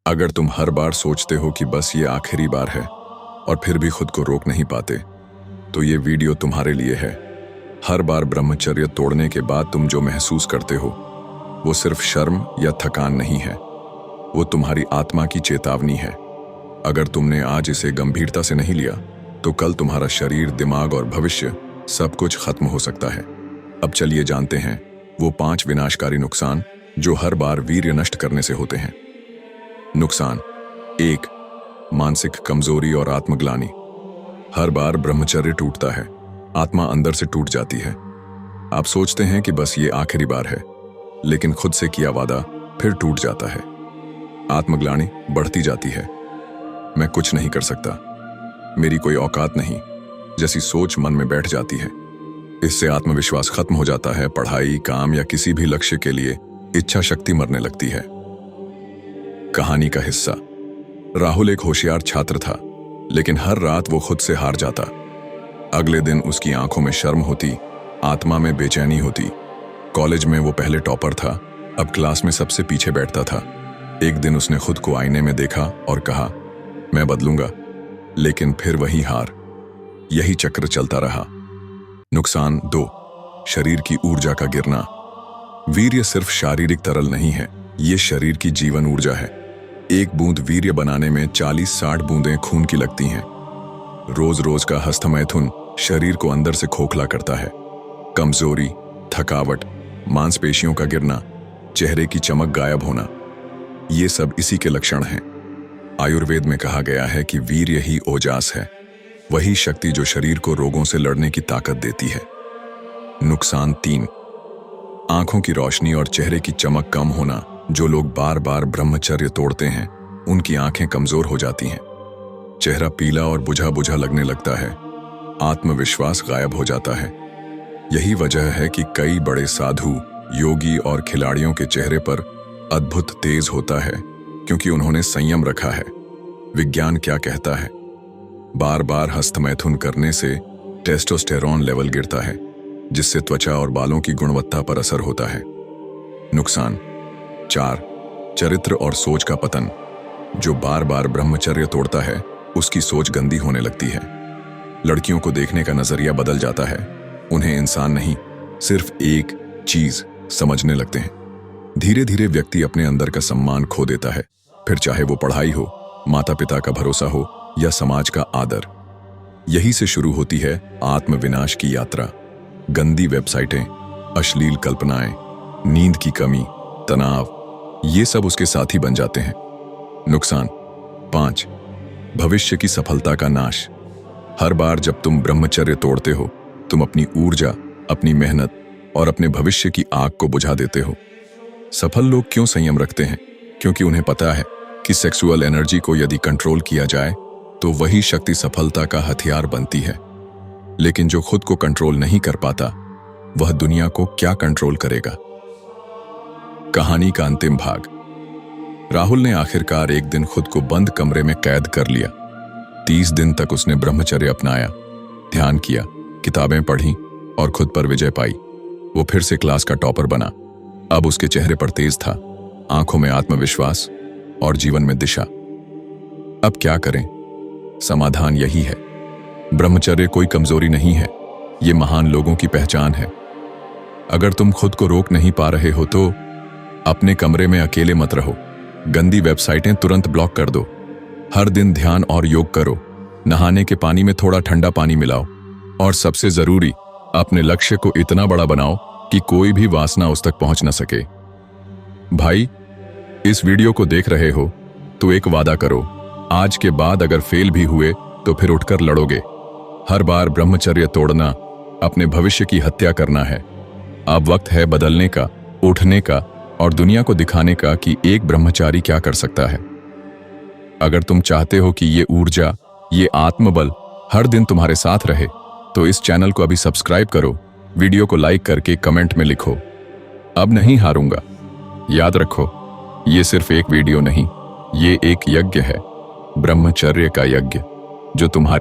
अगर तुम हर बार सोचते हो कि बस ये आखिरी बार है और फिर भी खुद को रोक नहीं पाते, तो ये वीडियो तुम्हारे लिए है। हर बार ब्रह्मचर्य तोड़ने के बाद तुम जो महसूस करते हो वो सिर्फ शर्म या थकान नहीं है, वो तुम्हारी आत्मा की चेतावनी है। अगर तुमने आज इसे गंभीरता से नहीं लिया तो कल तुम्हारा शरीर, दिमाग और भविष्य सब कुछ खत्म हो सकता है। अब चलिए जानते हैं वो 5 विनाशकारी नुकसान जो हर बार वीर्य नष्ट करने से होते हैं। नुकसान 1, मानसिक कमजोरी और आत्मग्लानि। हर बार ब्रह्मचर्य टूटता है, आत्मा अंदर से टूट जाती है। आप सोचते हैं कि बस ये आखिरी बार है, लेकिन खुद से किया वादा फिर टूट जाता है। आत्मग्लानि बढ़ती जाती है। मैं कुछ नहीं कर सकता, मेरी कोई औकात नहीं, जैसी सोच मन में बैठ जाती है। इससे आत्मविश्वास खत्म हो जाता है। पढ़ाई, काम या किसी भी लक्ष्य के लिए इच्छा शक्ति मरने लगती है। कहानी का हिस्सा। राहुल एक होशियार छात्र था, लेकिन हर रात वो खुद से हार जाता। अगले दिन उसकी आंखों में शर्म होती, आत्मा में बेचैनी होती। कॉलेज में वो पहले टॉपर था, अब क्लास में सबसे पीछे बैठता था। एक दिन उसने खुद को आईने में देखा और कहा, मैं बदलूंगा, लेकिन फिर वही हार। यही चक्र चलता रहा। नुकसान 2, शरीर की ऊर्जा का गिरना। वीर्य सिर्फ शारीरिक तरल नहीं है, ये शरीर की जीवन ऊर्जा है। एक बूंद वीर्य बनाने में 40-60 बूंदें खून की लगती हैं। रोज रोज का हस्तमैथुन शरीर को अंदर से खोखला करता है। कमजोरी, थकावट, मांसपेशियों का गिरना, चेहरे की चमक गायब होना, ये सब इसी के लक्षण हैं। आयुर्वेद में कहा गया है कि वीर्य ही ओजास है, वही शक्ति जो शरीर को रोगों से लड़ने की ताकत देती है। नुकसान 3, आंखों की रोशनी और चेहरे की चमक कम होना। जो लोग बार बार ब्रह्मचर्य तोड़ते हैं, उनकी आंखें कमजोर हो जाती हैं। चेहरा पीला और बुझा बुझा लगने लगता है। आत्मविश्वास गायब हो जाता है। यही वजह है कि कई बड़े साधु, योगी और खिलाड़ियों के चेहरे पर अद्भुत तेज होता है, क्योंकि उन्होंने संयम रखा है। विज्ञान क्या कहता है? बार बार हस्तमैथुन करने से टेस्टोस्टेरोन लेवल गिरता है, जिससे त्वचा और बालों की गुणवत्ता पर असर होता है। नुकसान 4, चरित्र और सोच का पतन। जो बार बार ब्रह्मचर्य तोड़ता है, उसकी सोच गंदी होने लगती है। लड़कियों को देखने का नजरिया बदल जाता है। उन्हें इंसान नहीं, सिर्फ एक चीज समझने लगते हैं। धीरे धीरे व्यक्ति अपने अंदर का सम्मान खो देता है, फिर चाहे वो पढ़ाई हो, माता पिता का भरोसा हो या समाज का आदर। यही से शुरू होती है आत्मविनाश की यात्रा। गंदी वेबसाइटें, अश्लील कल्पनाएं, नींद की कमी, तनाव, ये सब उसके साथी बन जाते हैं। नुकसान 5, भविष्य की सफलता का नाश। हर बार जब तुम ब्रह्मचर्य तोड़ते हो, तुम अपनी ऊर्जा, अपनी मेहनत और अपने भविष्य की आग को बुझा देते हो। सफल लोग क्यों संयम रखते हैं? क्योंकि उन्हें पता है कि सेक्सुअल एनर्जी को यदि कंट्रोल किया जाए तो वही शक्ति सफलता का हथियार बनती है। लेकिन जो खुद को कंट्रोल नहीं कर पाता, वह दुनिया को क्या कंट्रोल करेगा? कहानी का अंतिम भाग। राहुल ने आखिरकार एक दिन खुद को बंद कमरे में कैद कर लिया। 30 दिन तक उसने ब्रह्मचर्य अपनाया, ध्यान किया, किताबें पढ़ी और खुद पर विजय पाई। वो फिर से क्लास का टॉपर बना। अब उसके चेहरे पर तेज था, आंखों में आत्मविश्वास और जीवन में दिशा। अब क्या करें? समाधान यही है, ब्रह्मचर्य कोई कमजोरी नहीं है, ये महान लोगों की पहचान है। अगर तुम खुद को रोक नहीं पा रहे हो तो अपने कमरे में अकेले मत रहो। गंदी वेबसाइटें तुरंत ब्लॉक कर दो। हर दिन ध्यान और योग करो। नहाने के पानी में थोड़ा ठंडा पानी मिलाओ। और सबसे जरूरी, अपने लक्ष्य को इतना बड़ा बनाओ कि कोई भी वासना उस तक पहुंच न सके। भाई, इस वीडियो को देख रहे हो तो एक वादा करो, आज के बाद अगर फेल भी हुए तो फिर उठकर लड़ोगे। हर बार ब्रह्मचर्य तोड़ना अपने भविष्य की हत्या करना है। अब वक्त है बदलने का, उठने का और दुनिया को दिखाने का कि एक ब्रह्मचारी क्या कर सकता है। अगर तुम चाहते हो कि ये ऊर्जा, ये आत्मबल हर दिन तुम्हारे साथ रहे, तो इस चैनल को अभी सब्सक्राइब करो, वीडियो को लाइक करके कमेंट में लिखो, अब नहीं हारूंगा। याद रखो, ये सिर्फ एक वीडियो नहीं, ये एक यज्ञ है, ब्रह्मचर्य का यज्ञ, जो तुम्हारे